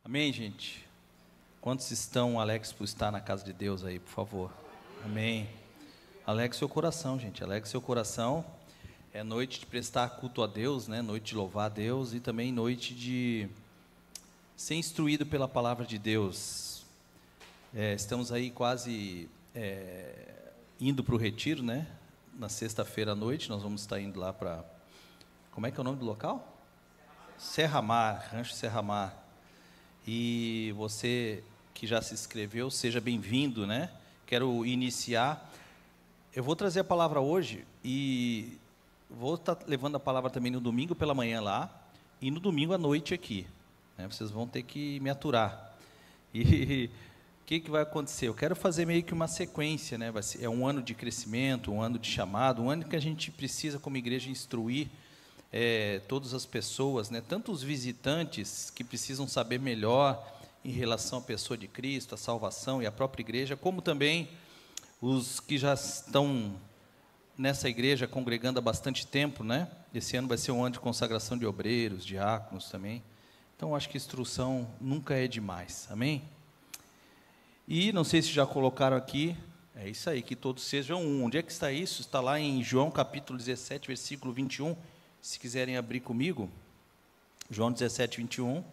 Amém, gente? Quantos estão alegres por estar na casa de Deus aí, por favor? Amém. Alegre seu coração, gente, alegre seu coração. É noite de prestar culto a Deus, né? Noite de louvar a Deus e também noite de ser instruído pela palavra de Deus. Estamos aí quase indo para o retiro, né? Na sexta-feira à noite, nós vamos estar indo lá para... Como é que é o nome do local? Serra Mar, Rancho Serra Mar. E você que já se inscreveu, seja bem-vindo, né? Quero iniciar. Eu vou trazer a palavra hoje e vou estar levando a palavra também no domingo pela manhã lá e no domingo à noite aqui, né? Vocês vão ter que me aturar. E o que vai acontecer? Eu quero fazer meio que uma sequência, né? É um ano de crescimento, um ano de chamado, um ano que a gente precisa, como igreja, instruir todas as pessoas, né? Tanto os visitantes que precisam saber melhor em relação à pessoa de Cristo, a salvação e a própria igreja, como também os que já estão nessa igreja congregando há bastante tempo, né? Esse ano vai ser um ano de consagração de obreiros, diáconos também. Então, acho que instrução nunca é demais, amém? E não sei se já colocaram aqui, é isso aí, que todos sejam um. Onde é que está isso? Está lá em João capítulo 17, versículo 21. Se quiserem abrir comigo, João 17, 21.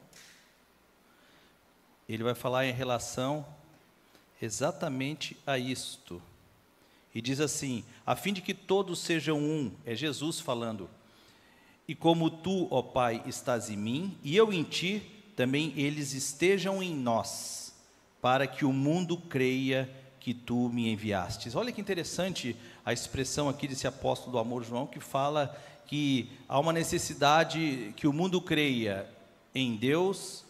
Ele vai falar em relação exatamente a isto. E diz assim: a fim de que todos sejam um, é Jesus falando. E como tu, ó Pai, estás em mim, e eu em ti, também eles estejam em nós, para que o mundo creia que tu me enviastes. Olha que interessante a expressão aqui desse apóstolo do amor, João, que fala que há uma necessidade que o mundo creia em Deus,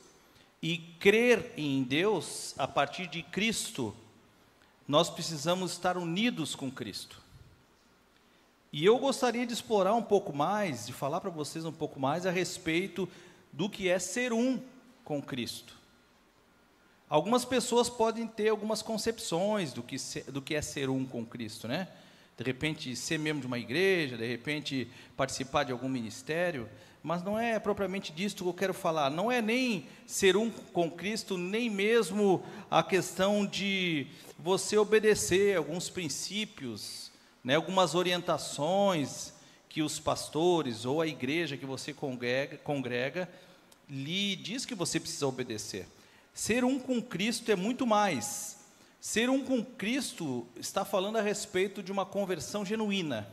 e crer em Deus, a partir de Cristo, nós precisamos estar unidos com Cristo. E eu gostaria de explorar um pouco mais, de falar para vocês um pouco mais a respeito do que é ser um com Cristo. Algumas pessoas podem ter algumas concepções do que é ser um com Cristo, né? De repente ser membro de uma igreja, de repente participar de algum ministério, mas não é propriamente disso que eu quero falar. Não é nem ser um com Cristo, nem mesmo a questão de você obedecer alguns princípios, né, algumas orientações que os pastores ou a igreja que você congrega lhe diz que você precisa obedecer. Ser um com Cristo é muito mais. Ser um com Cristo está falando a respeito de uma conversão genuína.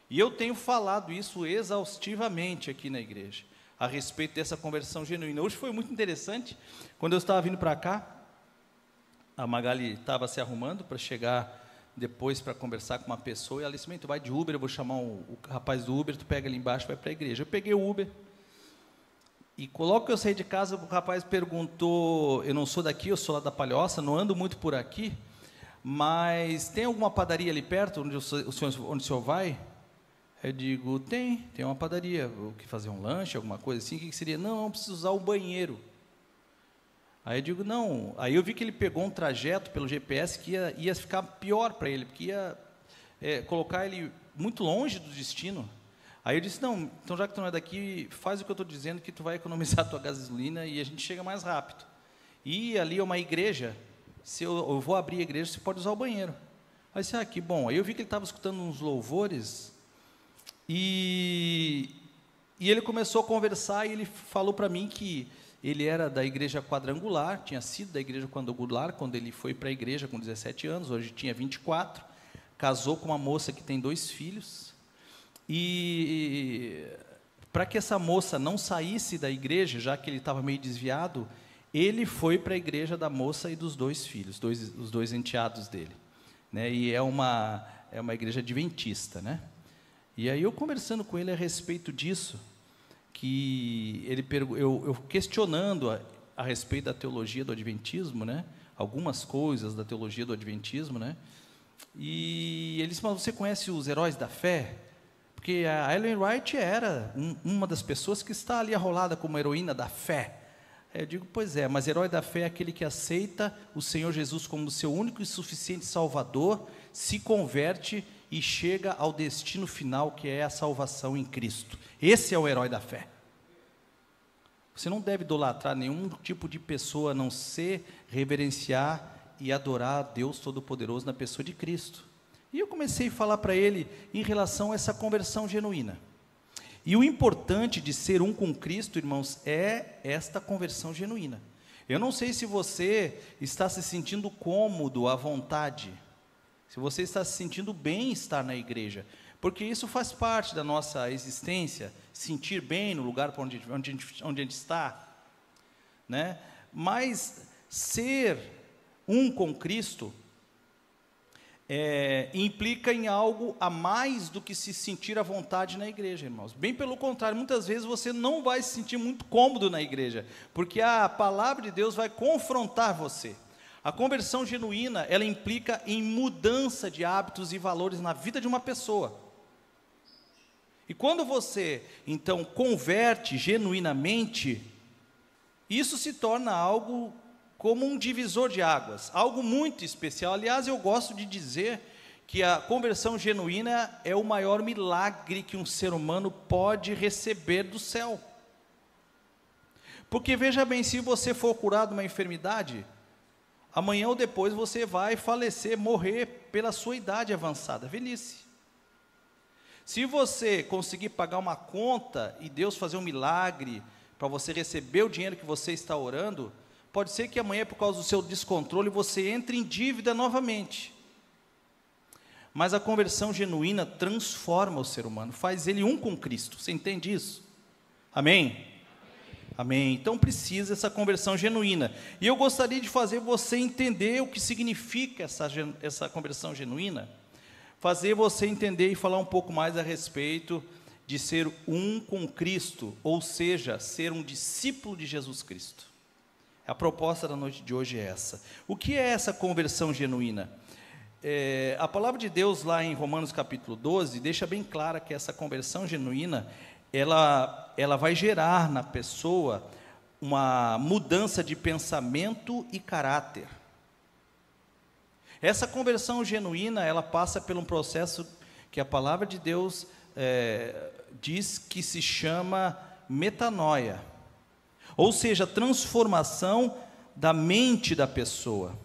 E eu tenho falado isso exaustivamente aqui na igreja, a respeito dessa conversão genuína. Hoje foi muito interessante, quando eu estava vindo para cá, a Magali estava se arrumando para chegar depois para conversar com uma pessoa, e ela disse: tu vai de Uber, eu vou chamar o rapaz do Uber, tu pega ali embaixo e vai para a igreja. Eu peguei o Uber, e logo que eu saí de casa, o rapaz perguntou: eu não sou daqui, eu sou lá da Palhoça, não ando muito por aqui, mas tem alguma padaria ali perto, onde o senhor vai? Eu digo: tem uma padaria. O que, fazer um lanche, alguma coisa assim? O que seria? Não, eu preciso usar o banheiro. Aí eu digo: não. Aí eu vi que ele pegou um trajeto pelo GPS que ia ficar pior para ele, porque ia colocar ele muito longe do destino. Aí eu disse: não, então já que tu não é daqui, faz o que eu estou dizendo, que tu vai economizar a tua gasolina e a gente chega mais rápido. E ali é uma igreja, se eu vou abrir a igreja, você pode usar o banheiro. Aí eu disse: que bom. Aí eu vi que ele estava escutando uns louvores, e ele começou a conversar, e ele falou para mim que ele era da igreja quadrangular, tinha sido da igreja quadrangular quando ele foi para a igreja com 17 anos, hoje tinha 24, casou com uma moça que tem 2 filhos, e para que essa moça não saísse da igreja, já que ele estava meio desviado, ele foi para a igreja da moça e dos 2 filhos, os 2 enteados dele, né? E é uma igreja adventista, né? E aí eu conversando com ele a respeito disso, que eu questionando a respeito da teologia do adventismo, né? Algumas coisas da teologia do adventismo, né? E ele disse: mas você conhece os heróis da fé? Porque a Ellen White era uma das pessoas que está ali arrolada como heroína da fé. Aí eu digo: pois é, mas herói da fé é aquele que aceita o Senhor Jesus como seu único e suficiente Salvador, se converte e chega ao destino final, que é a salvação em Cristo. Esse é o herói da fé. Você não deve idolatrar nenhum tipo de pessoa, a não ser reverenciar e adorar a Deus Todo-Poderoso na pessoa de Cristo. E eu comecei a falar para ele em relação a essa conversão genuína. E o importante de ser um com Cristo, irmãos, é esta conversão genuína. Eu não sei se você está se sentindo cômodo, à vontade, se você está se sentindo bem estar na igreja, porque isso faz parte da nossa existência, sentir bem no lugar onde a gente está, né? Mas ser um com Cristo implica em algo a mais do que se sentir à vontade na igreja, irmãos. Bem pelo contrário, muitas vezes você não vai se sentir muito cômodo na igreja, porque a palavra de Deus vai confrontar você. A conversão genuína, ela implica em mudança de hábitos e valores na vida de uma pessoa. E quando você, então, converte genuinamente, isso se torna algo como um divisor de águas, algo muito especial. Aliás, eu gosto de dizer que a conversão genuína é o maior milagre que um ser humano pode receber do céu. Porque veja bem, se você for curado de uma enfermidade, amanhã ou depois você vai falecer, morrer pela sua idade avançada, velhice. Se você conseguir pagar uma conta e Deus fazer um milagre para você receber o dinheiro que você está orando, pode ser que amanhã, por causa do seu descontrole, você entre em dívida novamente. Mas a conversão genuína transforma o ser humano, faz ele um com Cristo. Você entende isso? Amém? Amém. Então precisa essa conversão genuína. E eu gostaria de fazer você entender o que significa essa conversão genuína, fazer você entender e falar um pouco mais a respeito de ser um com Cristo, ou seja, ser um discípulo de Jesus Cristo. A proposta da noite de hoje é essa. O que é essa conversão genuína? A palavra de Deus lá em Romanos capítulo 12, deixa bem clara que essa conversão genuína, ela vai gerar na pessoa uma mudança de pensamento e caráter. Essa conversão genuína, ela passa por um processo que a palavra de Deus diz que se chama metanoia. Ou seja, transformação da mente da pessoa.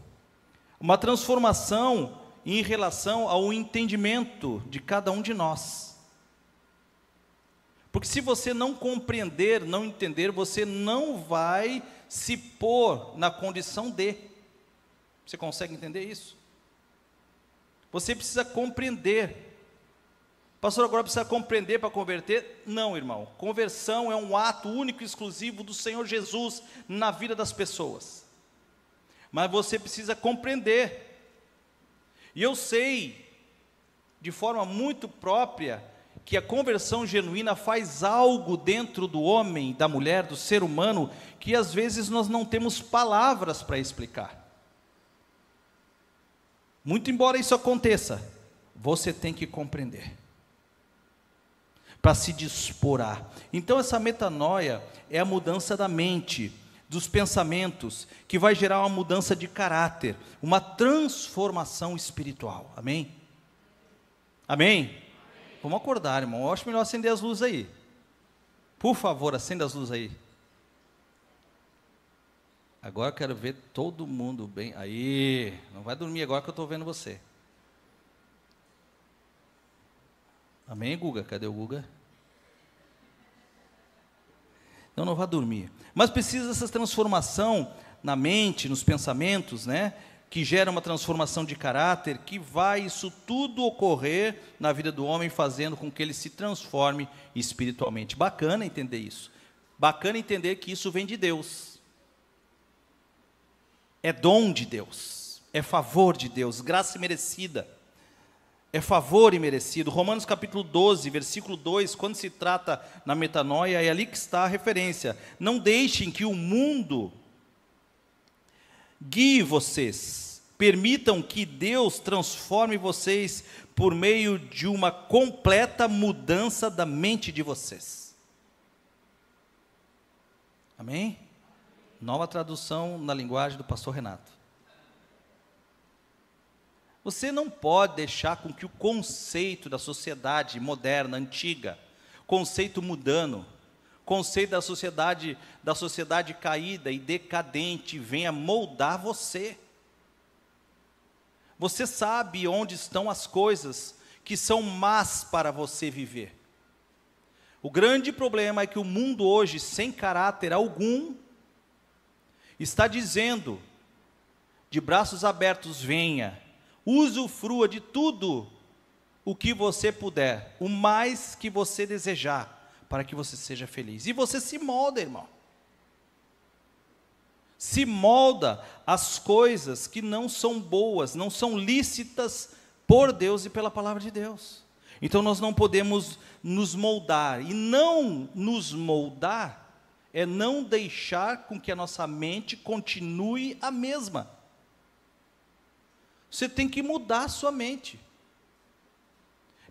Uma transformação em relação ao entendimento de cada um de nós. Porque se você não compreender, não entender, você não vai se pôr na condição de. Você consegue entender isso? Você precisa compreender. Pastor, agora precisa compreender para converter? Não, irmão. Conversão é um ato único e exclusivo do Senhor Jesus na vida das pessoas. Mas você precisa compreender. E eu sei, de forma muito própria, que a conversão genuína faz algo dentro do homem, da mulher, do ser humano, que às vezes nós não temos palavras para explicar. Muito embora isso aconteça, você tem que compreender, para se dispor a. Então essa metanoia é a mudança da mente, dos pensamentos, que vai gerar uma mudança de caráter, uma transformação espiritual. Amém? Amém? Vamos acordar, irmão. Eu acho melhor acender as luzes aí. Por favor, acenda as luzes aí. Agora eu quero ver todo mundo bem. Aí, não vai dormir agora que eu estou vendo você. Amém, Guga? Cadê o Guga? Não vai dormir. Mas precisa dessa transformação na mente, nos pensamentos, né? Que gera uma transformação de caráter, que vai isso tudo ocorrer na vida do homem, fazendo com que ele se transforme espiritualmente. Bacana entender isso. Bacana entender que isso vem de Deus. É dom de Deus. É favor de Deus, graça merecida. É favor imerecido. Romanos capítulo 12, versículo 2, quando se trata na metanoia, é ali que está a referência. Não deixem que o mundo guie vocês. Permitam que Deus transforme vocês por meio de uma completa mudança da mente de vocês. Amém? Nova tradução na linguagem do pastor Renato. Você não pode deixar com que o conceito da sociedade moderna, antiga, conceito mundano, conceito da sociedade caída e decadente venha moldar você. Você sabe onde estão as coisas que são más para você viver. O grande problema é que o mundo hoje, sem caráter algum, está dizendo, de braços abertos, venha, usufrua de tudo o que você puder, o mais que você desejar, para que você seja feliz. E você se molda, irmão. Se molda às coisas que não são boas, não são lícitas por Deus e pela palavra de Deus. Então nós não podemos nos moldar. E não nos moldar é não deixar com que a nossa mente continue a mesma. Você tem que mudar a sua mente.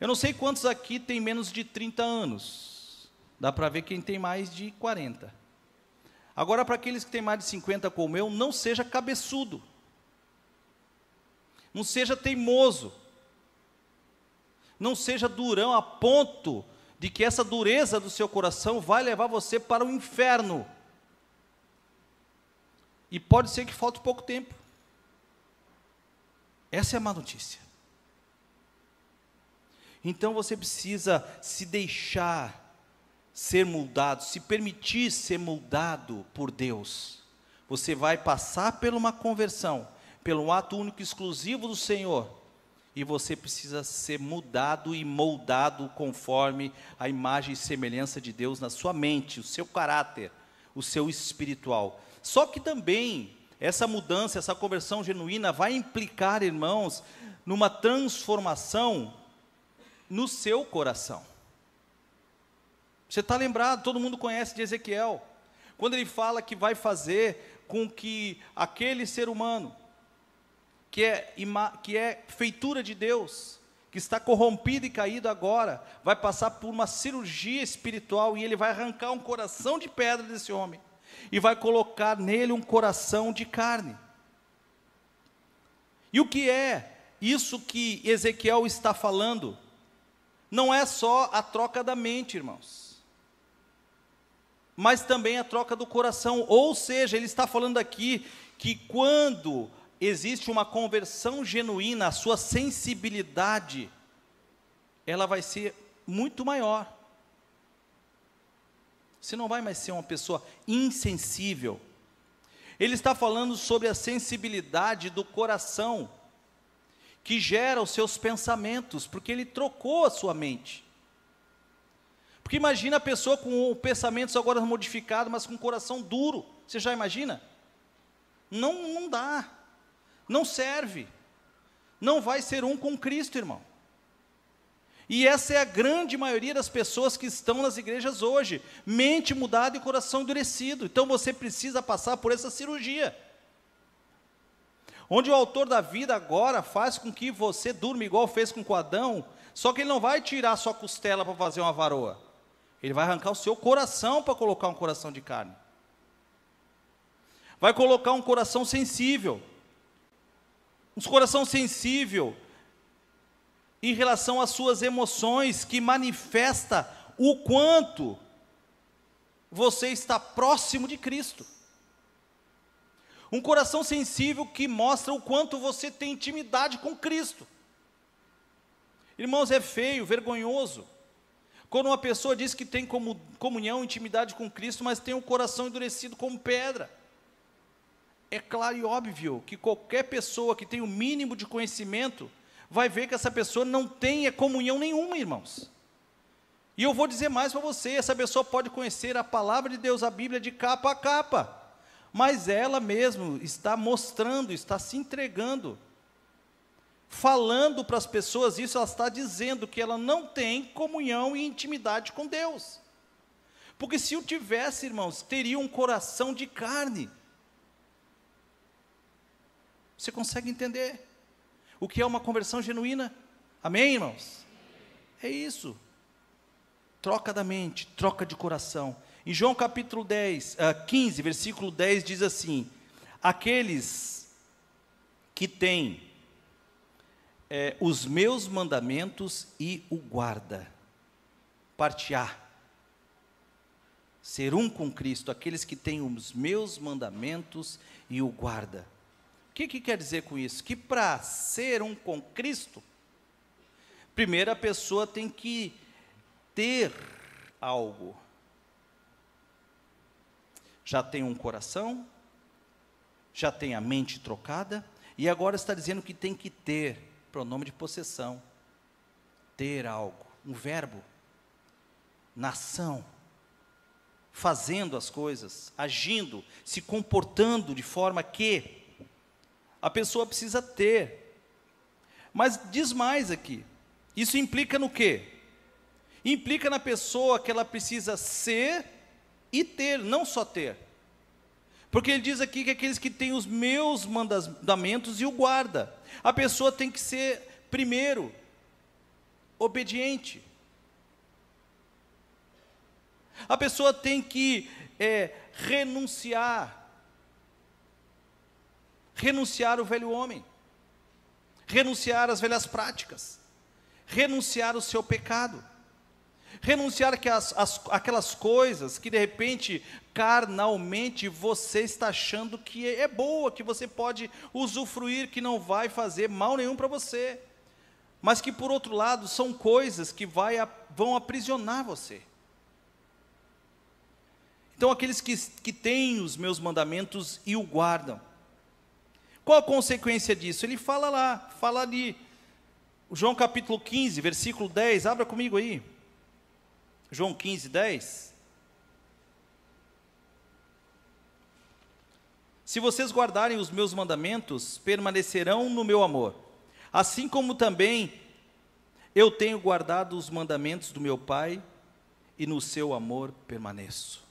Eu não sei quantos aqui têm menos de 30 anos. Dá para ver quem tem mais de 40. Agora, para aqueles que têm mais de 50 como eu, não seja cabeçudo. Não seja teimoso. Não seja durão a ponto de que essa dureza do seu coração vai levar você para o inferno. E pode ser que falte pouco tempo. Essa é a má notícia. Então você precisa se deixar ser moldado, se permitir ser moldado por Deus. Você vai passar por uma conversão, pelo ato único e exclusivo do Senhor, e você precisa ser mudado e moldado conforme a imagem e semelhança de Deus na sua mente, o seu caráter, o seu espiritual. Só que também, essa mudança, essa conversão genuína vai implicar, irmãos, numa transformação no seu coração. Você está lembrado, todo mundo conhece de Ezequiel, quando ele fala que vai fazer com que aquele ser humano, que é feitura de Deus, que está corrompido e caído agora, vai passar por uma cirurgia espiritual, e ele vai arrancar um coração de pedra desse homem, e vai colocar nele um coração de carne. E o que é isso que Ezequiel está falando? Não é só a troca da mente, irmãos, mas também a troca do coração. Ou seja, ele está falando aqui que quando existe uma conversão genuína, a sua sensibilidade, ela vai ser muito maior. Você não vai mais ser uma pessoa insensível. Ele está falando sobre a sensibilidade do coração, que gera os seus pensamentos, porque ele trocou a sua mente. Porque imagina a pessoa com pensamentos agora modificados, mas com o coração duro. Você já imagina? Não dá. Não serve. Não vai ser um com Cristo, irmão. E essa é a grande maioria das pessoas que estão nas igrejas hoje. Mente mudada e coração endurecido. Então você precisa passar por essa cirurgia. Onde o autor da vida agora faz com que você durma igual fez com Adão, só que ele não vai tirar a sua costela para fazer uma varoa. Ele vai arrancar o seu coração para colocar um coração de carne. Vai colocar um coração sensível. Um coração sensível em relação às suas emoções, que manifesta o quanto você está próximo de Cristo. Um coração sensível que mostra o quanto você tem intimidade com Cristo. Irmãos, é feio, vergonhoso, quando uma pessoa diz que tem comunhão, intimidade com Cristo, mas tem o coração endurecido como pedra. É claro e óbvio que qualquer pessoa que tem o mínimo de conhecimento vai ver que essa pessoa não tem comunhão nenhuma, irmãos. E eu vou dizer mais para você, essa pessoa pode conhecer a palavra de Deus, a Bíblia, de capa a capa, mas ela mesmo está mostrando, está se entregando, falando para as pessoas isso, ela está dizendo que ela não tem comunhão e intimidade com Deus. Porque se o tivesse, irmãos, teria um coração de carne. Você consegue entender o que é uma conversão genuína? Amém, irmãos? É isso. Troca da mente, troca de coração. Em João capítulo 15, versículo 10, diz assim: aqueles que têm os meus mandamentos e o guarda. Parte A. Ser um com Cristo, aqueles que têm os meus mandamentos e o guarda. O que quer dizer com isso? Que para ser um com Cristo, primeiro a pessoa tem que ter algo. Já tem um coração, já tem a mente trocada, e agora está dizendo que tem que ter, pronome de possessão, ter algo, um verbo, na ação, fazendo as coisas, agindo, se comportando de forma que a pessoa precisa ter. Mas diz mais aqui, isso implica no quê? Implica na pessoa que ela precisa ser e ter, não só ter. Porque ele diz aqui que aqueles que têm os meus mandamentos e o guarda. A pessoa tem que ser, primeiro, obediente. A pessoa tem que renunciar ao velho homem, renunciar às velhas práticas, renunciar ao seu pecado, renunciar aquelas coisas que de repente, carnalmente, você está achando que é boa, que você pode usufruir, que não vai fazer mal nenhum para você, mas que por outro lado são coisas que vão aprisionar você. Então aqueles que têm os meus mandamentos e o guardam. Qual a consequência disso? Ele fala ali, João capítulo 15, versículo 10, abra comigo aí. João 15, 10. Se vocês guardarem os meus mandamentos, permanecerão no meu amor, assim como também eu tenho guardado os mandamentos do meu Pai, e no seu amor permaneço.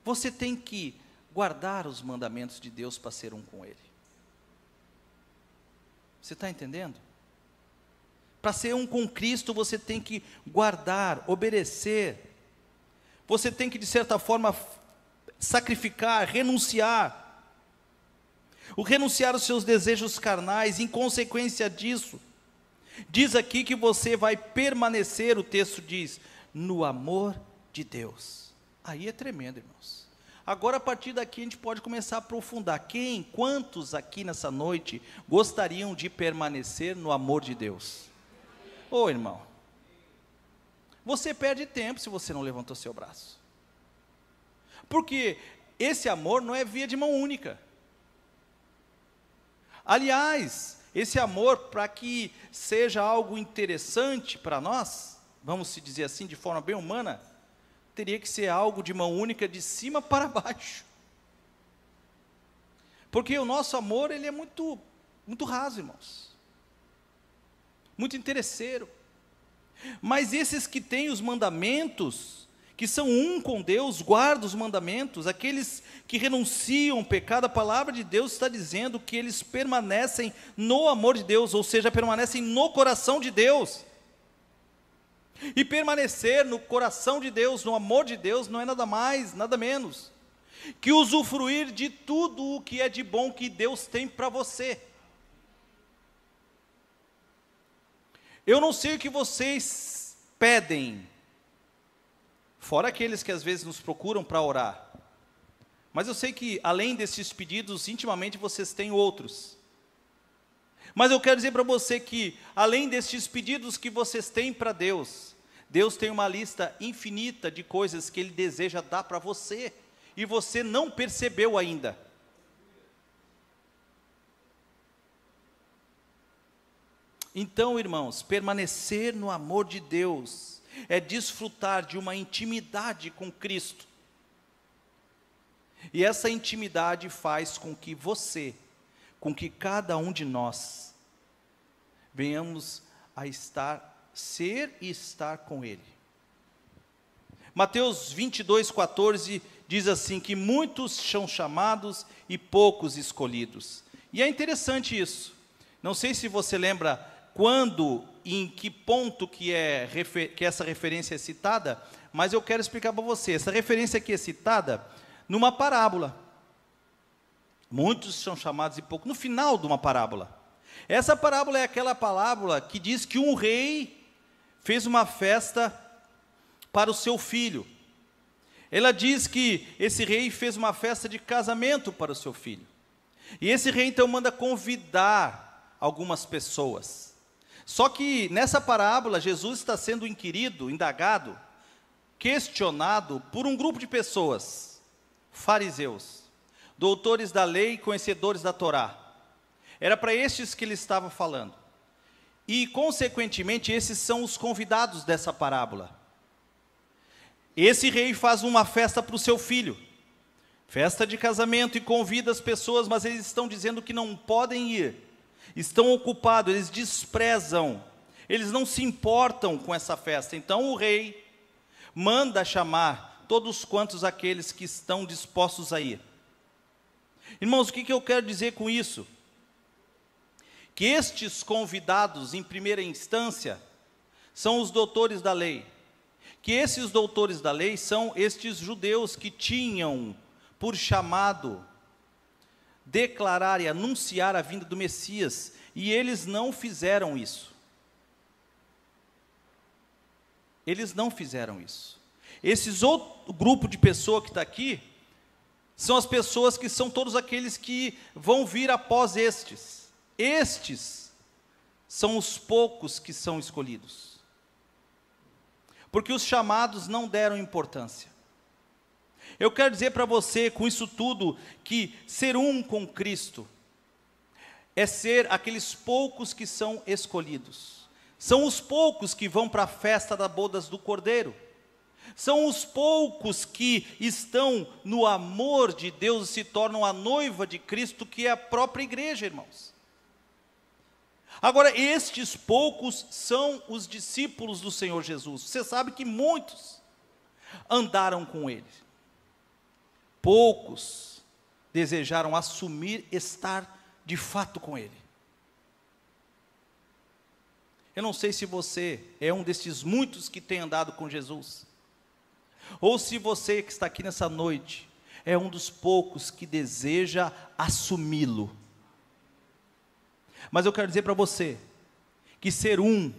Você tem que guardar os mandamentos de Deus para ser um com Ele. Você está entendendo? Para ser um com Cristo, você tem que guardar, obedecer. Você tem que, de certa forma, sacrificar, renunciar. Renunciar aos seus desejos carnais, em consequência disso. Diz aqui que você vai permanecer, o texto diz, no amor de Deus. Aí é tremendo, irmãos. Agora, a partir daqui, a gente pode começar a aprofundar. Quantos aqui nessa noite gostariam de permanecer no amor de Deus? Ô, irmão, você perde tempo se você não levantou seu braço. Porque esse amor não é via de mão única. Aliás, esse amor, para que seja algo interessante para nós, vamos se dizer assim, de forma bem humana, teria que ser algo de mão única, de cima para baixo. Porque o nosso amor, ele é muito raso, irmãos. Muito interesseiro. Mas esses que têm os mandamentos, que são um com Deus, guardam os mandamentos, aqueles que renunciam ao pecado, a palavra de Deus está dizendo que eles permanecem no amor de Deus, ou seja, permanecem no coração de Deus. E permanecer no coração de Deus, no amor de Deus, não é nada mais, nada menos que usufruir de tudo o que é de bom que Deus tem para você. Eu não sei o que vocês pedem, fora aqueles que às vezes nos procuram para orar, mas eu sei que além desses pedidos, intimamente vocês têm outros. Mas eu quero dizer para você que, além destes pedidos que vocês têm para Deus, Deus tem uma lista infinita de coisas que Ele deseja dar para você, e você não percebeu ainda. Então, irmãos, permanecer no amor de Deus é desfrutar de uma intimidade com Cristo. E essa intimidade faz com que com que cada um de nós venhamos a ser e estar com Ele. Mateus 22:14 diz assim, que muitos são chamados e poucos escolhidos. E é interessante isso. Não sei se você lembra quando, em que ponto que essa referência é citada, mas eu quero explicar para você. Essa referência aqui é citada numa parábola. Muitos são chamados e poucos, no final de uma parábola. Essa parábola é aquela parábola que diz que um rei fez uma festa para o seu filho. Ela diz que esse rei fez uma festa de casamento para o seu filho. E esse rei então manda convidar algumas pessoas. Só que nessa parábola, Jesus está sendo inquirido, indagado, questionado por um grupo de pessoas, fariseus, doutores da lei e conhecedores da Torá. Era para estes que ele estava falando. E, consequentemente, esses são os convidados dessa parábola. Esse rei faz uma festa para o seu filho, festa de casamento, e convida as pessoas, mas eles estão dizendo que não podem ir, estão ocupados, eles desprezam, eles não se importam com essa festa. Então o rei manda chamar todos quantos aqueles que estão dispostos a ir. Irmãos, o que eu quero dizer com isso? Que estes convidados, em primeira instância, são os doutores da lei. Que esses doutores da lei são estes judeus que tinham por chamado declarar e anunciar a vinda do Messias, e eles não fizeram isso. Eles não fizeram isso. Esses outro grupo de pessoas que está aqui, são as pessoas que são todos aqueles que vão vir após estes. Estes são os poucos que são escolhidos. Porque os chamados não deram importância. Eu quero dizer para você, com isso tudo, que ser um com Cristo é ser aqueles poucos que são escolhidos. São os poucos que vão para a festa das bodas do Cordeiro. São os poucos que estão no amor de Deus e se tornam a noiva de Cristo, que é a própria igreja, irmãos. Agora, estes poucos são os discípulos do Senhor Jesus. Você sabe que muitos andaram com ele. Poucos desejaram assumir estar de fato com ele. Eu não sei se você é um desses muitos que tem andado com Jesus, ou se você que está aqui nessa noite é um dos poucos que deseja assumi-lo. Mas eu quero dizer para você que ser um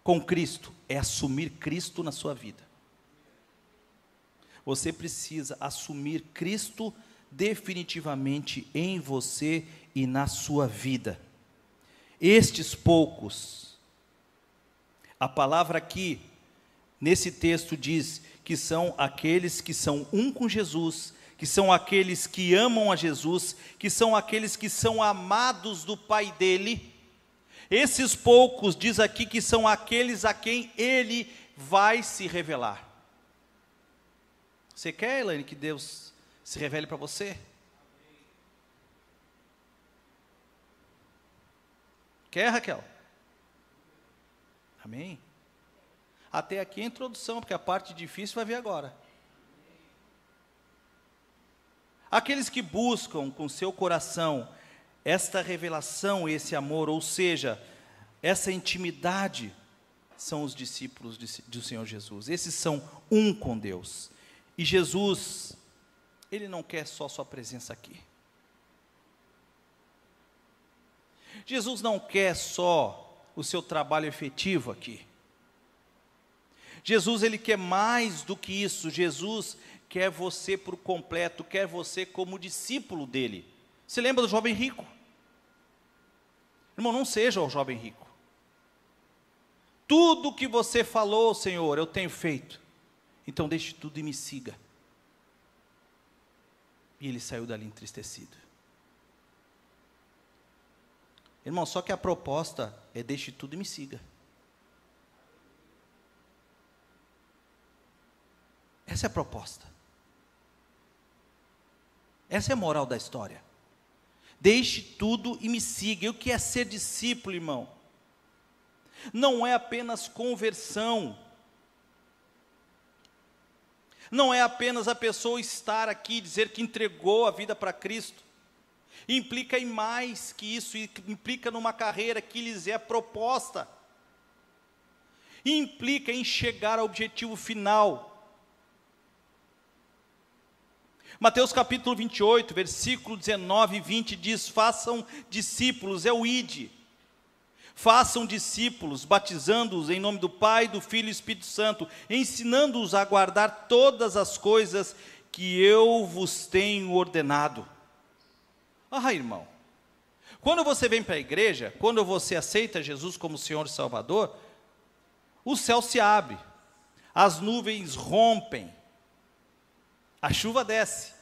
com Cristo é assumir Cristo na sua vida. Você precisa assumir Cristo definitivamente em você e na sua vida. Estes poucos, a palavra aqui, nesse texto diz que são aqueles que são um com Jesus, que são aqueles que amam a Jesus, que são aqueles que são amados do Pai dele. Esses poucos, diz aqui, que são aqueles a quem ele vai se revelar. Você quer, Elaine, que Deus se revele para você? Quer, Raquel? Amém? Até aqui a introdução, porque a parte difícil vai vir agora. Aqueles que buscam com seu coração esta revelação, esse amor, ou seja, essa intimidade, são os discípulos do Senhor Jesus. Esses são um com Deus. E Jesus, ele não quer só sua presença aqui. Jesus não quer só o seu trabalho efetivo aqui. Jesus, ele quer mais do que isso. Jesus quer você por completo, quer você como discípulo dele. Você lembra do jovem rico? Irmão, não seja o jovem rico. Tudo que você falou, Senhor, eu tenho feito. Então deixe tudo e me siga. E ele saiu dali entristecido. Irmão, só que a proposta é deixe tudo e me siga. Essa é a proposta. Essa é a moral da história. Deixe tudo e me siga. E o que é ser discípulo, irmão? Não é apenas conversão. Não é apenas a pessoa estar aqui e dizer que entregou a vida para Cristo. Implica em mais que isso, implica numa carreira que lhes é proposta. Implica em chegar ao objetivo final. Mateus capítulo 28, versículo 19 e 20 diz: façam discípulos, é o ide. Façam discípulos, batizando-os em nome do Pai, do Filho e do Espírito Santo, ensinando-os a guardar todas as coisas que eu vos tenho ordenado. Ah, irmão, quando você vem para a igreja, quando você aceita Jesus como Senhor e Salvador, o céu se abre, as nuvens rompem, a chuva desce,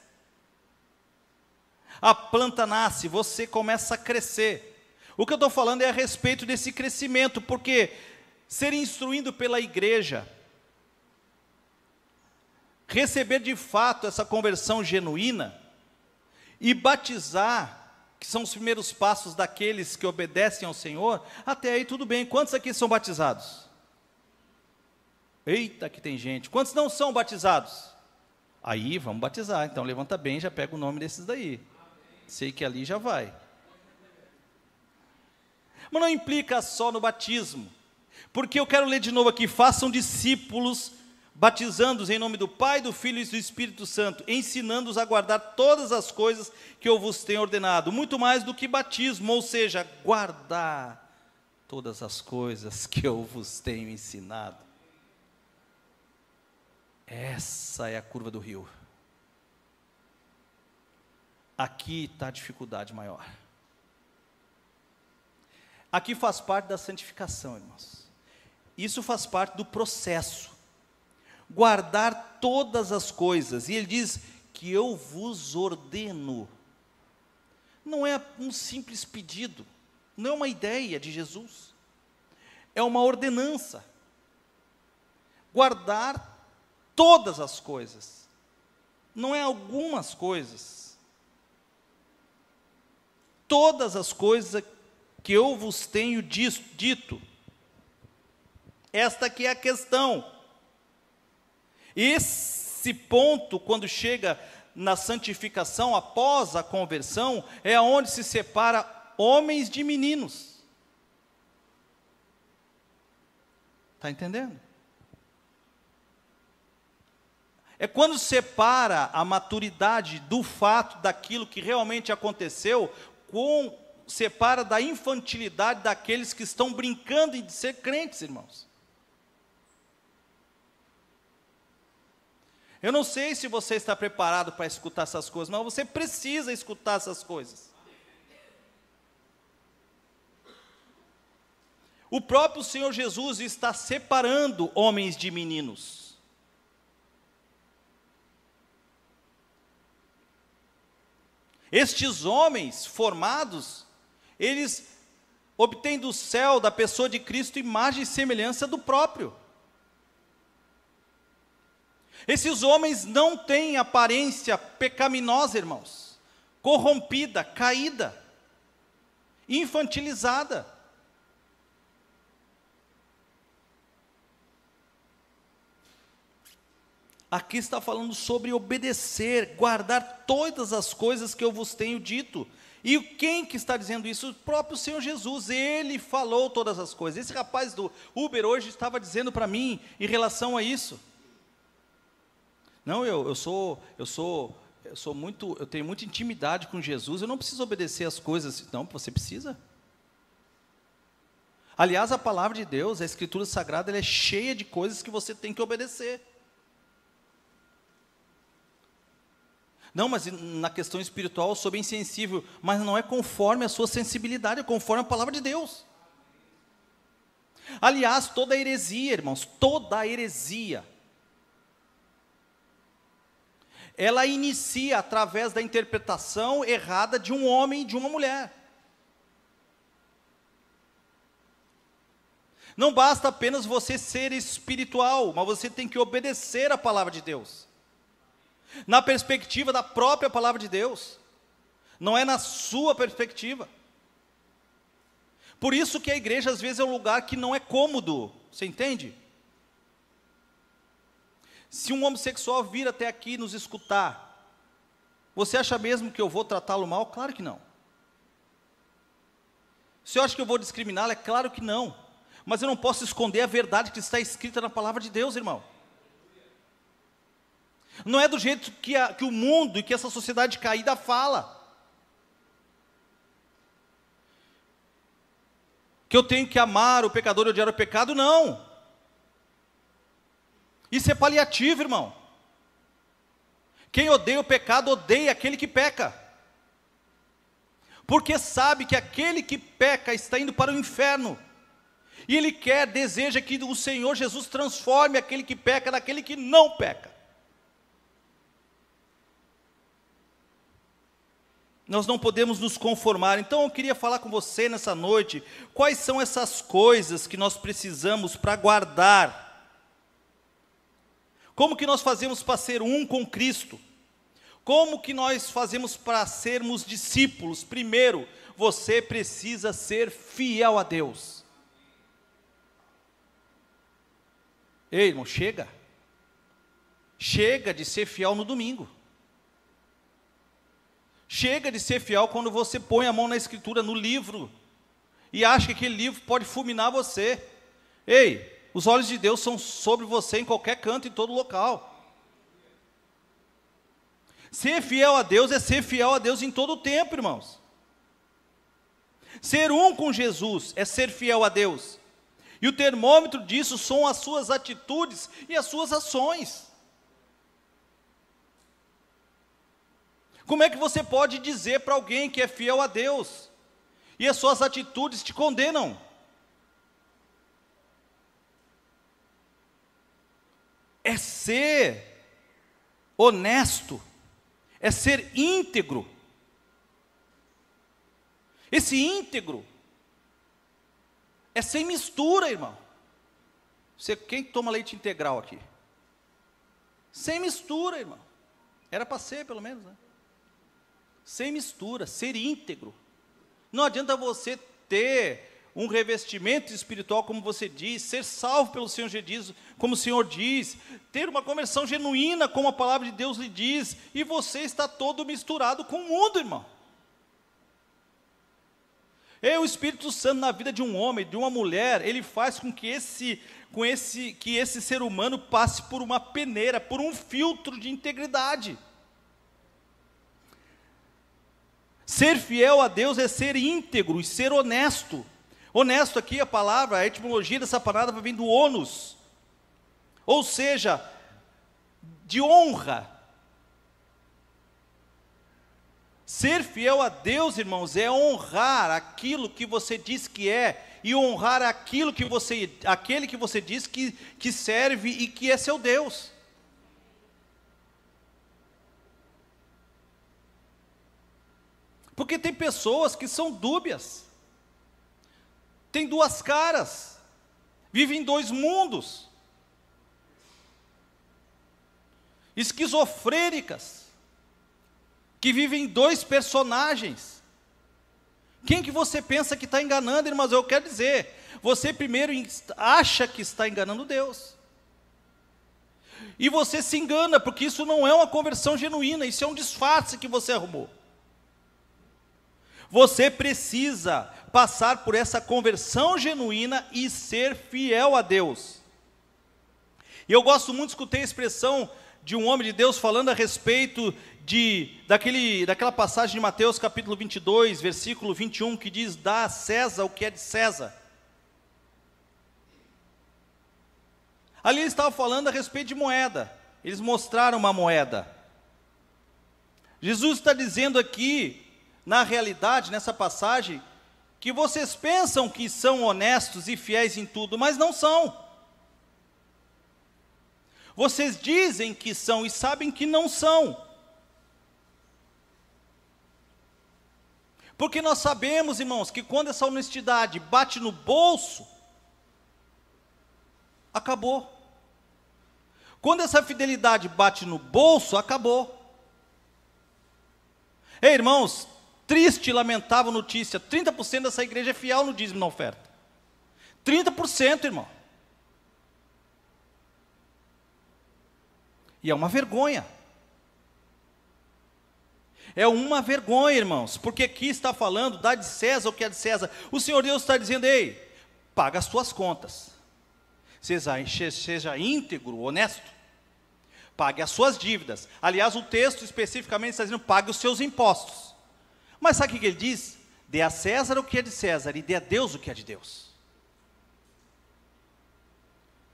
a planta nasce, você começa a crescer. O que eu estou falando é a respeito desse crescimento, porque ser instruído pela igreja, receber de fato essa conversão genuína e batizar, que são os primeiros passos daqueles que obedecem ao Senhor, até aí tudo bem. Quantos aqui são batizados? Eita, que tem gente. Quantos não são batizados? Aí, vamos batizar. Então, levanta bem, já pega o nome desses daí. Sei que ali já vai. Mas não implica só no batismo, porque eu quero ler de novo aqui: façam discípulos, batizando-os em nome do Pai, do Filho e do Espírito Santo, ensinando-os a guardar todas as coisas que eu vos tenho ordenado. Muito mais do que batismo, ou seja, guardar todas as coisas que eu vos tenho ensinado. Essa é a curva do rio. Aqui está a dificuldade maior. Aqui faz parte da santificação, irmãos. Isso faz parte do processo. Guardar todas as coisas. E ele diz que eu vos ordeno. Não é um simples pedido. Não é uma ideia de Jesus. É uma ordenança. Guardar todas as coisas. Não é algumas coisas. Todas as coisas que eu vos tenho dito. Esta que é a questão. Esse ponto, quando chega na santificação, após a conversão, é onde se separa homens de meninos. Está entendendo? É quando separa a maturidade do fato, daquilo que realmente aconteceu, separa da infantilidade daqueles que estão brincando de ser crentes, irmãos. Eu não sei se você está preparado para escutar essas coisas, mas você precisa escutar essas coisas. O próprio Senhor Jesus está separando homens de meninos. Estes homens formados, eles obtêm do céu, da pessoa de Cristo, imagem e semelhança do próprio. Esses homens não têm aparência pecaminosa, irmãos, corrompida, caída, infantilizada. Aqui está falando sobre obedecer, guardar todas as coisas que eu vos tenho dito. E quem que está dizendo isso? O próprio Senhor Jesus. Ele falou todas as coisas. Esse rapaz do Uber hoje estava dizendo para mim em relação a isso. Não, eu tenho muita intimidade com Jesus, eu não preciso obedecer as coisas. Não, você precisa. Aliás, a palavra de Deus, a Escritura Sagrada, ela é cheia de coisas que você tem que obedecer. Não, mas na questão espiritual eu sou bem sensível, mas não é conforme a sua sensibilidade, é conforme a palavra de Deus. Aliás, toda heresia, irmãos, toda heresia, ela inicia através da interpretação errada de um homem e de uma mulher. Não basta apenas você ser espiritual, mas você tem que obedecer a palavra de Deus. Na perspectiva da própria palavra de Deus. Não é na sua perspectiva. Por isso que a igreja às vezes é um lugar que não é cômodo. Você entende? Se um homossexual vir até aqui nos escutar, você acha mesmo que eu vou tratá-lo mal? Claro que não. Se eu acho que eu vou discriminá-lo? É claro que não. Mas eu não posso esconder a verdade que está escrita na palavra de Deus, irmão. Não é do jeito que o mundo e que essa sociedade caída fala. que eu tenho que amar o pecador e odiar o pecado, não. Isso é paliativo, irmão. Quem odeia o pecado, odeia aquele que peca. Porque sabe que aquele que peca está indo para o inferno. E ele deseja que o Senhor Jesus transforme aquele que peca naquele que não peca. Nós não podemos nos conformar. Então eu queria falar com você nessa noite, quais são essas coisas que nós precisamos para guardar. Como que nós fazemos para ser um com Cristo? Como que nós fazemos para sermos discípulos? Primeiro, você precisa ser fiel a Deus. Ei, irmão, chega. Chega de ser fiel no domingo. Chega de ser fiel quando você põe a mão na Escritura, no livro, e acha que aquele livro pode fulminar você. Ei, os olhos de Deus são sobre você em qualquer canto, em todo local. Ser fiel a Deus é ser fiel a Deus em todo o tempo, irmãos. Ser um com Jesus é ser fiel a Deus. E o termômetro disso são as suas atitudes e as suas ações. Como é que você pode dizer para alguém que é fiel a Deus e as suas atitudes te condenam? É ser honesto, é ser íntegro. Esse íntegro é sem mistura, irmão. Quem toma leite integral aqui? Sem mistura, irmão. Era para ser, pelo menos, né? Sem mistura, ser íntegro. Não adianta você ter um revestimento espiritual, como você diz, ser salvo pelo Senhor Jesus, como o Senhor diz, ter uma conversão genuína, como a palavra de Deus lhe diz, e você está todo misturado com o mundo, irmão. O Espírito Santo na vida de um homem, de uma mulher, ele faz com que esse ser humano passe por uma peneira, por um filtro de integridade. Ser fiel a Deus é ser íntegro e ser honesto. Honesto aqui, a etimologia dessa palavra vem do onus, ou seja, de honra. Ser fiel a Deus, irmãos, é honrar aquilo que você diz que é, e honrar aquele que você diz que serve e que é seu Deus. Porque tem pessoas que são dúbias, tem duas caras, vivem em dois mundos, esquizofrênicas, que vivem em dois personagens. Quem que você pensa que está enganando, irmãos? Eu quero dizer, você primeiro acha que está enganando Deus, e você se engana, porque isso não é uma conversão genuína, isso é um disfarce que você arrumou. Você precisa passar por essa conversão genuína e ser fiel a Deus. E eu gosto muito de escutar a expressão de um homem de Deus falando a respeito daquela passagem de Mateus capítulo 22, versículo 21, que diz: dá a César o que é de César. Ali ele estava falando a respeito de moeda, eles mostraram uma moeda. Jesus está dizendo aqui, na realidade, nessa passagem, que vocês pensam que são honestos e fiéis em tudo, mas não são. Vocês dizem que são e sabem que não são. Porque nós sabemos, irmãos, que quando essa honestidade bate no bolso, acabou. Quando essa fidelidade bate no bolso, acabou. Ei, irmãos, triste e lamentável notícia, 30% dessa igreja é fiel no dízimo na oferta. 30%, irmão. E é uma vergonha. É uma vergonha, irmãos, porque aqui está falando, dá de César o que é de César. O Senhor Deus está dizendo: ei, paga as tuas contas. Seja íntegro, honesto. Pague as suas dívidas. Aliás, o texto especificamente está dizendo: pague os seus impostos. Mas sabe o que ele diz? Dê a César o que é de César e dê a Deus o que é de Deus.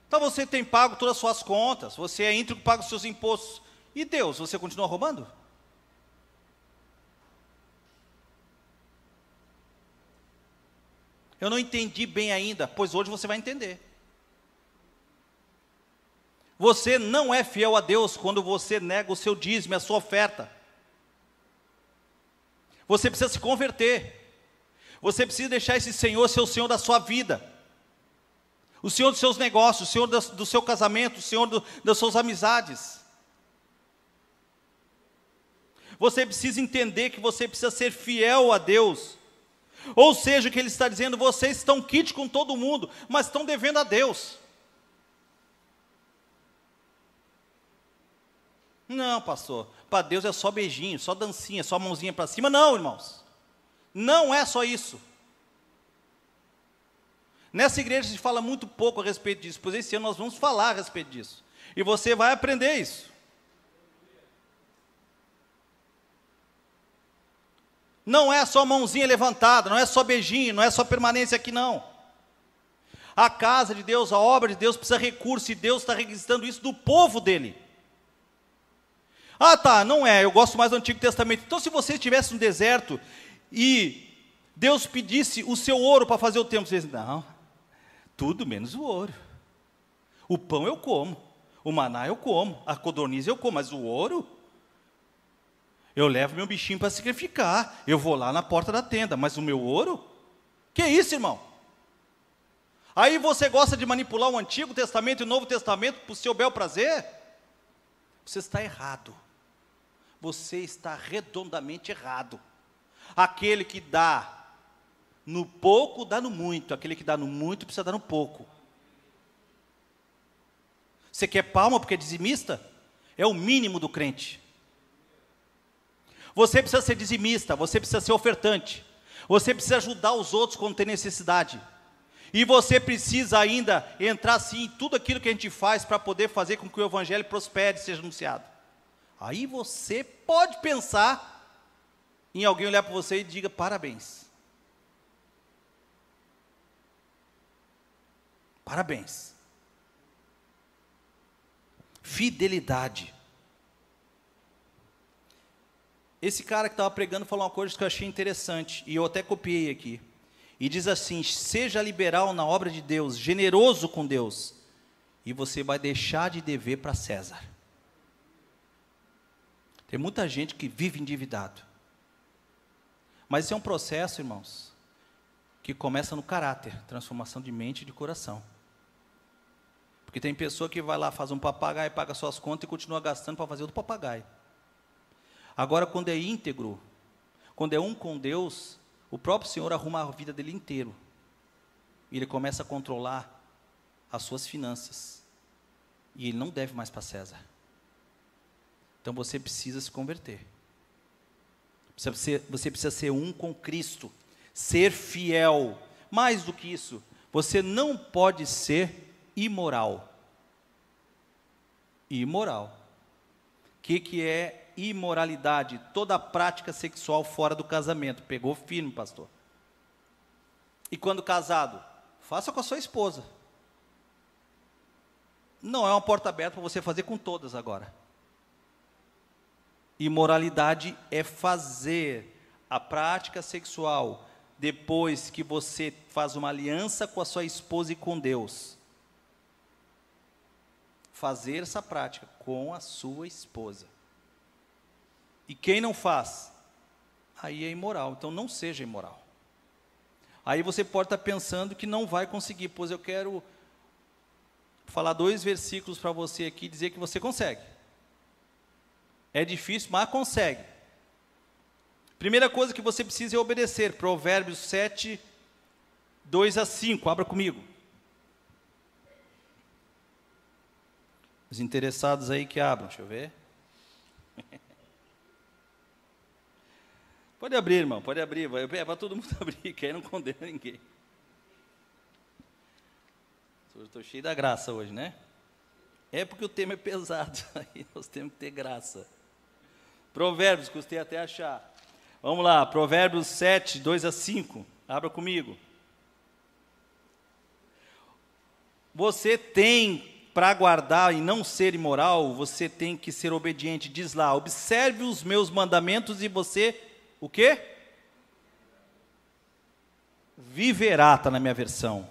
Então você tem pago todas as suas contas, você é íntegro, paga os seus impostos. E Deus, você continua roubando? Eu não entendi bem ainda, pois hoje você vai entender. Você não é fiel a Deus quando você nega o seu dízimo, a sua oferta. Você precisa se converter. Você precisa deixar esse Senhor ser o Senhor da sua vida. O Senhor dos seus negócios, o Senhor do seu casamento, o Senhor das suas amizades. Você precisa entender que você precisa ser fiel a Deus. Ou seja, o que Ele está dizendo, vocês estão quites com todo mundo, mas estão devendo a Deus. Não, pastor, para Deus é só beijinho, só dancinha, só mãozinha para cima. Não, irmãos, não é só isso. Nessa igreja se fala muito pouco a respeito disso, pois esse ano nós vamos falar a respeito disso. E você vai aprender isso. Não é só mãozinha levantada, não é só beijinho, não é só permanência aqui não. A casa de Deus, a obra de Deus precisa de recurso, e Deus está requisitando isso do povo dele. Ah tá, não é, eu gosto mais do Antigo Testamento. Então se você estivesse no deserto e Deus pedisse o seu ouro para fazer o templo, você diz, não, tudo menos o ouro. O pão eu como, o maná eu como, a codorniz eu como, mas o ouro, eu levo meu bichinho para sacrificar, eu vou lá na porta da tenda, mas o meu ouro? Que isso, irmão? Aí você gosta de manipular o Antigo Testamento e o Novo Testamento para o seu bel prazer? Você está errado. Você está redondamente errado. Aquele que dá no pouco, dá no muito. Aquele que dá no muito, precisa dar no pouco. Você quer palma porque é dizimista? É o mínimo do crente. Você precisa ser dizimista, você precisa ser ofertante. Você precisa ajudar os outros quando tem necessidade. E você precisa ainda entrar sim em tudo aquilo que a gente faz para poder fazer com que o Evangelho prospere e seja anunciado. Aí você pode pensar em alguém olhar para você e diga parabéns. Parabéns. Fidelidade. Esse cara que estava pregando falou uma coisa que eu achei interessante, e eu até copiei aqui. E diz assim, seja liberal na obra de Deus, generoso com Deus, e você vai deixar de dever para César. Tem muita gente que vive endividado. Mas isso é um processo, irmãos, que começa no caráter, transformação de mente e de coração. Porque tem pessoa que vai lá, faz um papagaio, paga suas contas e continua gastando para fazer outro papagaio. Agora, quando é íntegro, quando é um com Deus, o próprio Senhor arruma a vida dele inteiro. E ele começa a controlar as suas finanças. E ele não deve mais para César. Então você precisa se converter. Você precisa ser um com Cristo. Ser fiel. Mais do que isso, você não pode ser imoral. Imoral. O que é imoralidade? Toda prática sexual fora do casamento. Pegou firme, pastor. E quando casado, faça com a sua esposa. Não é uma porta aberta para você fazer com todas agora. Imoralidade é fazer a prática sexual depois que você faz uma aliança com a sua esposa e com Deus. Fazer essa prática com a sua esposa. E quem não faz, aí é imoral. Então não seja imoral. Aí você pode estar pensando que não vai conseguir, pois eu quero falar 2 versículos para você aqui e dizer que você consegue. É difícil, mas consegue. Primeira coisa que você precisa é obedecer. Provérbios 7, 2-5. Abra comigo. Os interessados aí que abram, deixa eu ver. Pode abrir, irmão, pode abrir. É para todo mundo abrir, que aí não condena ninguém. Estou cheio da graça hoje, né? É porque o tema é pesado, aí nós temos que ter graça. Provérbios, custei até achar. Vamos lá, Provérbios 7, 2 a 5. Abra comigo. Você tem, para guardar e não ser imoral, você tem que ser obediente. Diz lá, observe os meus mandamentos e você, o quê? Viverá, está na minha versão.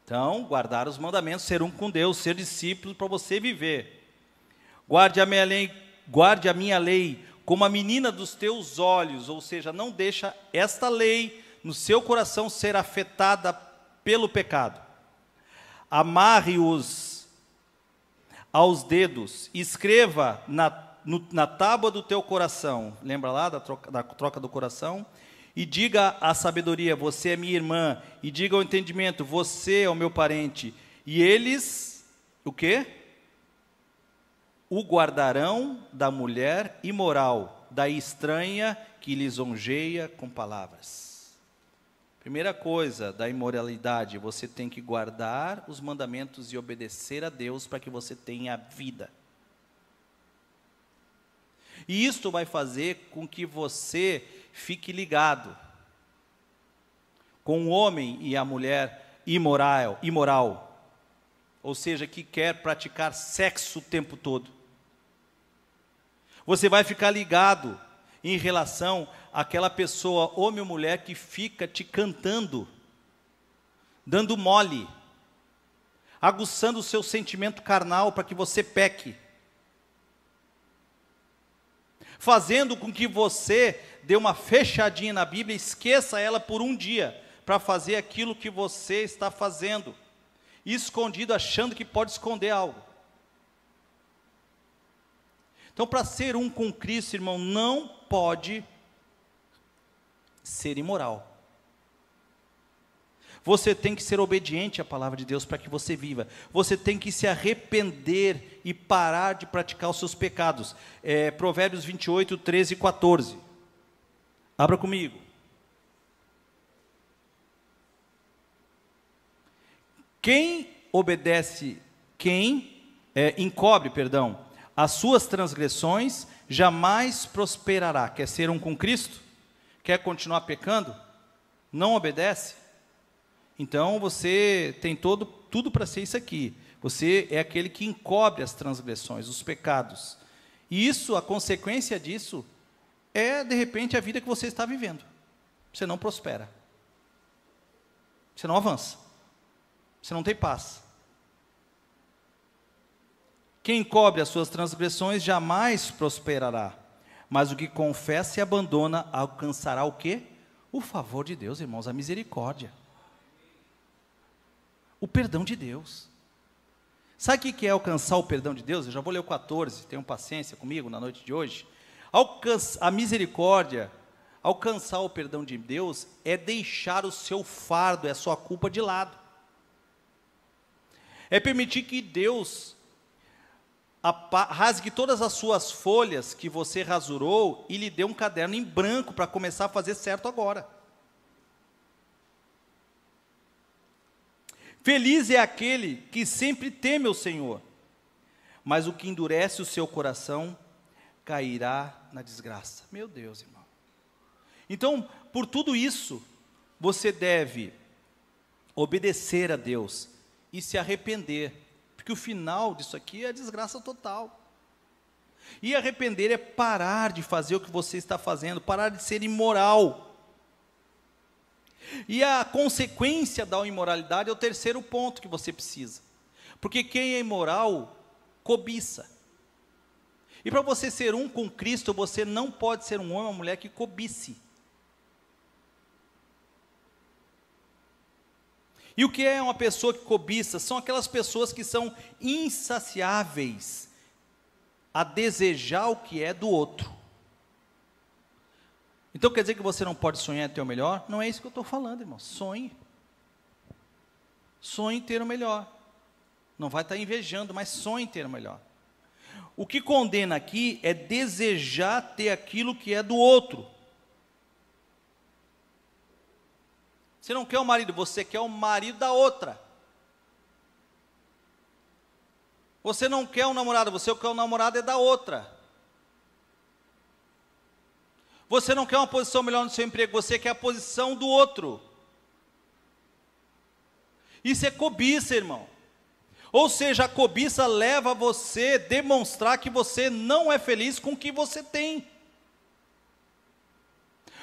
Então, guardar os mandamentos, ser um com Deus, ser discípulo para você viver. Guarde a minha lei como a menina dos teus olhos, ou seja, não deixa esta lei no seu coração ser afetada pelo pecado. Amarre-os aos dedos, escreva na tábua do teu coração, lembra lá da troca do coração? E diga à sabedoria, você é minha irmã, e diga ao entendimento, você é o meu parente, e eles, o quê? O guardarão da mulher imoral, da estranha que lisonjeia com palavras. Primeira coisa da imoralidade, você tem que guardar os mandamentos e obedecer a Deus para que você tenha vida. E isto vai fazer com que você fique ligado com o homem e a mulher imoral, ou seja, que quer praticar sexo o tempo todo. Você vai ficar ligado em relação àquela pessoa, homem ou mulher, que fica te cantando, dando mole, aguçando o seu sentimento carnal para que você peque, fazendo com que você dê uma fechadinha na Bíblia, esqueça ela por um dia, para fazer aquilo que você está fazendo, escondido, achando que pode esconder algo. Então, para ser um com Cristo, irmão, não pode ser imoral. Você tem que ser obediente à palavra de Deus para que você viva. Você tem que se arrepender e parar de praticar os seus pecados. Provérbios 28, 13 e 14. Abra comigo. Quem encobre, as suas transgressões, jamais prosperará. Quer ser um com Cristo? Quer continuar pecando? Não obedece? Então você tem tudo para ser isso aqui. Você é aquele que encobre as transgressões, os pecados. E isso, a consequência disso, é de repente a vida que você está vivendo. Você não prospera. Você não avança. Você não tem paz. Quem encobre as suas transgressões jamais prosperará. Mas o que confessa e abandona alcançará o quê? O favor de Deus, irmãos, a misericórdia. O perdão de Deus. Sabe o que é alcançar o perdão de Deus? Eu já vou ler o 14, tenham paciência comigo na noite de hoje. A misericórdia, alcançar o perdão de Deus, é deixar o seu fardo, é a sua culpa de lado. É permitir que Deus rasgue todas as suas folhas que você rasurou e lhe dê um caderno em branco para começar a fazer certo agora. Feliz é aquele que sempre teme o Senhor, mas o que endurece o seu coração cairá na desgraça. Meu Deus, irmão. Então, por tudo isso, você deve obedecer a Deus e se arrepender, porque o final disso aqui é a desgraça total. E arrepender é parar de fazer o que você está fazendo, parar de ser imoral. E a consequência da imoralidade é o terceiro ponto que você precisa. Porque quem é imoral, cobiça. E para você ser um com Cristo, você não pode ser um homem ou uma mulher que cobice. E o que é uma pessoa que cobiça? São aquelas pessoas que são insaciáveis a desejar o que é do outro. Então quer dizer que você não pode sonhar em ter o melhor? Não é isso que eu estou falando, irmão. Sonhe. Sonhe em ter o melhor. Não vai estar invejando, mas sonhe em ter o melhor. O que condena aqui é desejar ter aquilo que é do outro. Você não quer o marido, você quer o marido da outra. Você não quer um namorado, você quer o namorado é da outra. Você não quer uma posição melhor no seu emprego, você quer a posição do outro. Isso é cobiça, irmão. Ou seja, a cobiça leva você a demonstrar que você não é feliz com o que você tem.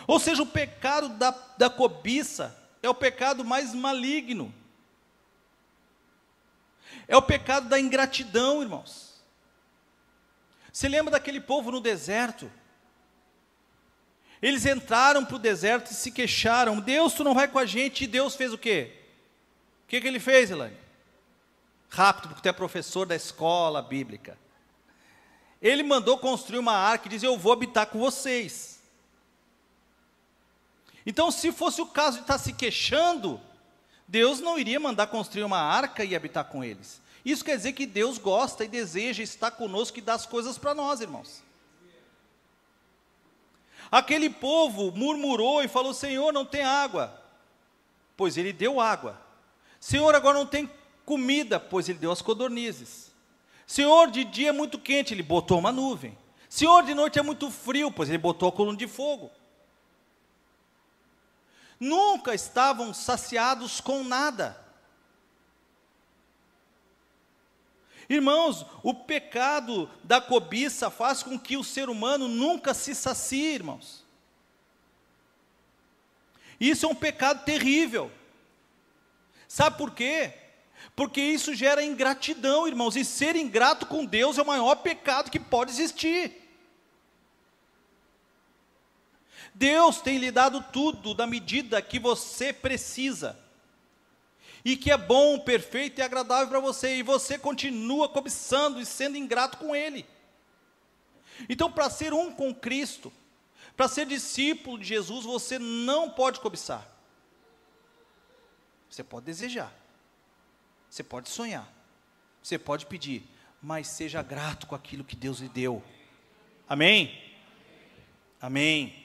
Ou seja, o pecado da cobiça é o pecado mais maligno. É o pecado da ingratidão, irmãos. Você lembra daquele povo no deserto? Eles entraram para o deserto e se queixaram. Deus, tu não vai com a gente. E Deus fez o quê? O que ele fez, Elaine? Rápido, porque tu é professor da escola bíblica. Ele mandou construir uma arca e diz, eu vou habitar com vocês. Então, se fosse o caso de estar se queixando, Deus não iria mandar construir uma arca e habitar com eles. Isso quer dizer que Deus gosta e deseja estar conosco e dar as coisas para nós, irmãos. Aquele povo murmurou e falou, Senhor, não tem água. Pois ele deu água. Senhor, agora não tem comida. Pois ele deu as codornizes. Senhor, de dia é muito quente. Ele botou uma nuvem. Senhor, de noite é muito frio. Pois ele botou a coluna de fogo. Nunca estavam saciados com nada. Irmãos, o pecado da cobiça faz com que o ser humano nunca se sacie, irmãos. Isso é um pecado terrível. Sabe por quê? Porque isso gera ingratidão, irmãos. E ser ingrato com Deus é o maior pecado que pode existir. Deus tem lhe dado tudo na medida que você precisa. E que é bom, perfeito e agradável para você, e você continua cobiçando e sendo ingrato com Ele. Então, para ser um com Cristo, para ser discípulo de Jesus, você não pode cobiçar. Você pode desejar, você pode sonhar, você pode pedir, mas seja grato com aquilo que Deus lhe deu. Amém? Amém.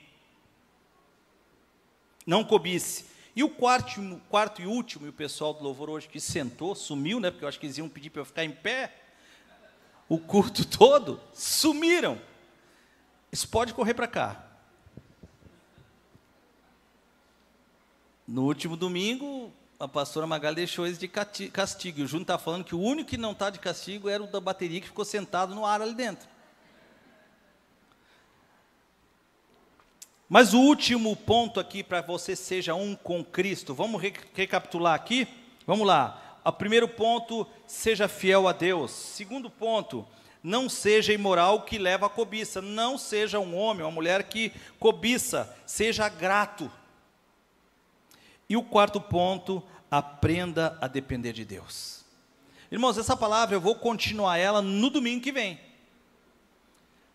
Não cobice. E o quarto e último, e o pessoal do louvor hoje que sentou, sumiu, né? Porque eu acho que eles iam pedir para eu ficar em pé. O culto todo, sumiram. Isso pode correr para cá. No último domingo, a pastora Magali deixou eles de castigo. E o Júnior está falando que o único que não está de castigo era o da bateria que ficou sentado no ar ali dentro. Mas o último ponto aqui para você seja um com Cristo, vamos recapitular aqui? Vamos lá. O primeiro ponto, seja fiel a Deus. Segundo ponto, não seja imoral que leva à cobiça. Não seja um homem ou uma mulher que cobiça, seja grato. E o quarto ponto, aprenda a depender de Deus. Irmãos, essa palavra eu vou continuar ela no domingo que vem.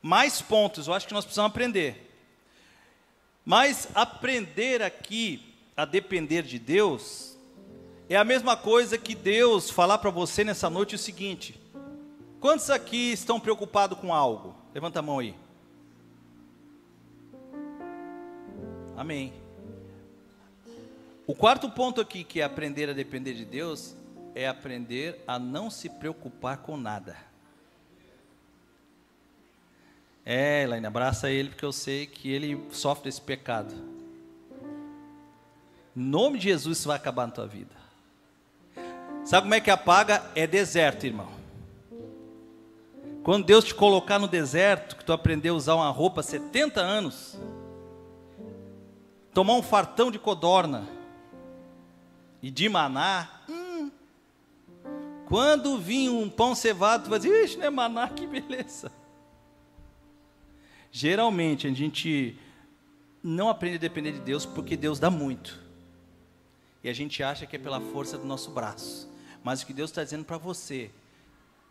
Mais pontos, eu acho que nós precisamos aprender. Mas aprender aqui a depender de Deus é a mesma coisa que Deus falar para você nessa noite o seguinte: quantos aqui estão preocupados com algo? Levanta a mão aí. Amém. O quarto ponto aqui, que é aprender a depender de Deus, é aprender a não se preocupar com nada. Elaine, abraça ele, porque eu sei que ele sofre desse pecado. Em nome de Jesus, isso vai acabar na tua vida. Sabe como é que apaga? É deserto, irmão. Quando Deus te colocar no deserto, que tu aprendeu a usar uma roupa há 70 anos, tomar um fartão de codorna e de maná, quando vir um pão cevado, tu vai dizer, ixi, não é maná, que beleza. Geralmente a gente não aprende a depender de Deus porque Deus dá muito. E a gente acha que é pela força do nosso braço. Mas o que Deus está dizendo para você,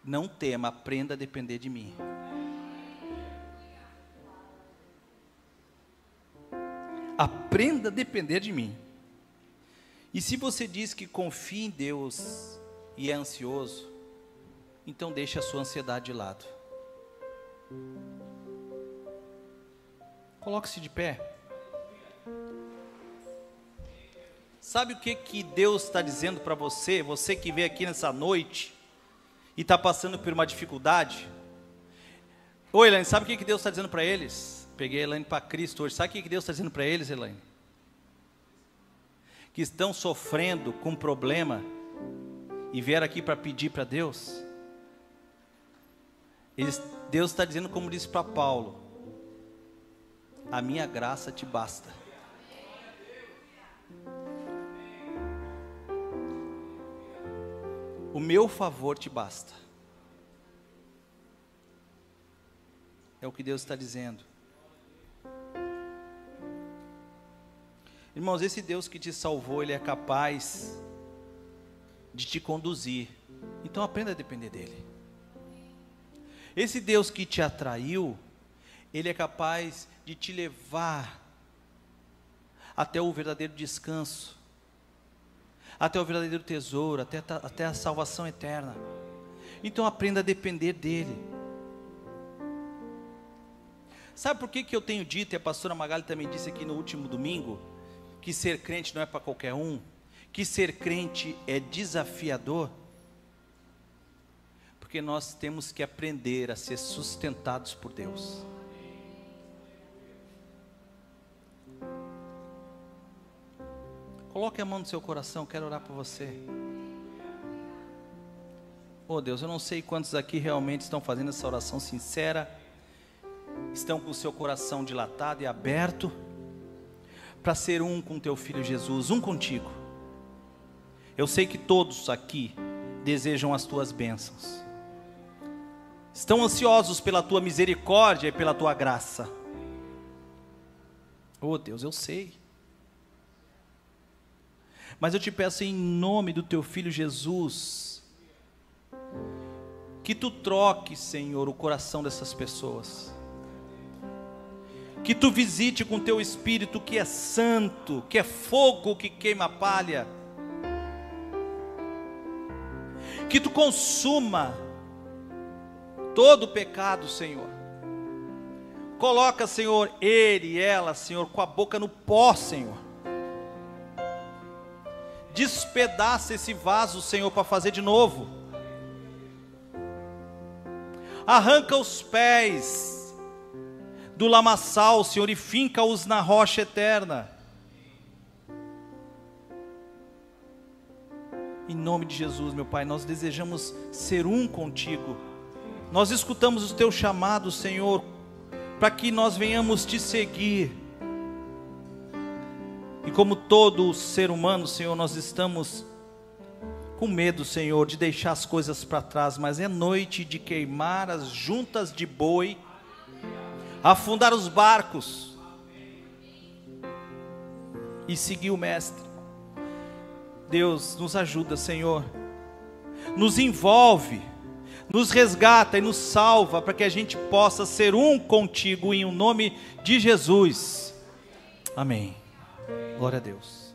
não tema, aprenda a depender de mim. Aprenda a depender de mim. E se você diz que confia em Deus e é ansioso, então deixe a sua ansiedade de lado. Coloque-se de pé. Sabe o que Deus está dizendo para você? Você que veio aqui nessa noite e está passando por uma dificuldade. Oi, Elaine, sabe o que Deus está dizendo para eles? peguei a Elaine para Cristo hoje. Sabe o que Deus está dizendo para eles, Elaine? Que estão sofrendo com problema e vieram aqui para pedir para Deus. Deus está dizendo, como disse para Paulo: a minha graça te basta. O meu favor te basta. É o que Deus está dizendo. Irmãos, esse Deus que te salvou, Ele é capaz de te conduzir. Então aprenda a depender dEle. Esse Deus que te atraiu, Ele é capaz de te levar até o verdadeiro descanso, até o verdadeiro tesouro, até a salvação eterna. Então aprenda a depender dEle. Sabe por que eu tenho dito, e a pastora Magali também disse aqui no último domingo, que ser crente não é para qualquer um, que ser crente é desafiador? Porque nós temos que aprender a ser sustentados por Deus. Coloque a mão no seu coração, quero orar por você. Oh Deus, eu não sei quantos aqui realmente estão fazendo essa oração sincera, estão com o seu coração dilatado e aberto, para ser um com teu filho Jesus, um contigo. Eu sei que todos aqui desejam as tuas bênçãos, estão ansiosos pela tua misericórdia e pela tua graça. Oh Deus, eu sei. Mas eu te peço em nome do teu filho Jesus, que tu troque, Senhor, o coração dessas pessoas. Que tu visite com teu Espírito que é santo, que é fogo que queima a palha. Que tu consuma todo o pecado, Senhor. Coloca, Senhor, ele e ela, Senhor, com a boca no pó, Senhor. Despedaça esse vaso, Senhor, para fazer de novo. Arranca os pés do lamaçal, Senhor, e finca-os na rocha eterna. Em nome de Jesus, meu Pai, nós desejamos ser um contigo. Nós escutamos o teu chamado, Senhor, para que nós venhamos te seguir. E como todo ser humano, Senhor, nós estamos com medo, Senhor, de deixar as coisas para trás, mas é noite de queimar as juntas de boi, afundar os barcos e seguir o Mestre. Deus, nos ajuda, Senhor, nos envolve, nos resgata e nos salva, para que a gente possa ser um contigo, em nome de Jesus, amém. Glória a Deus.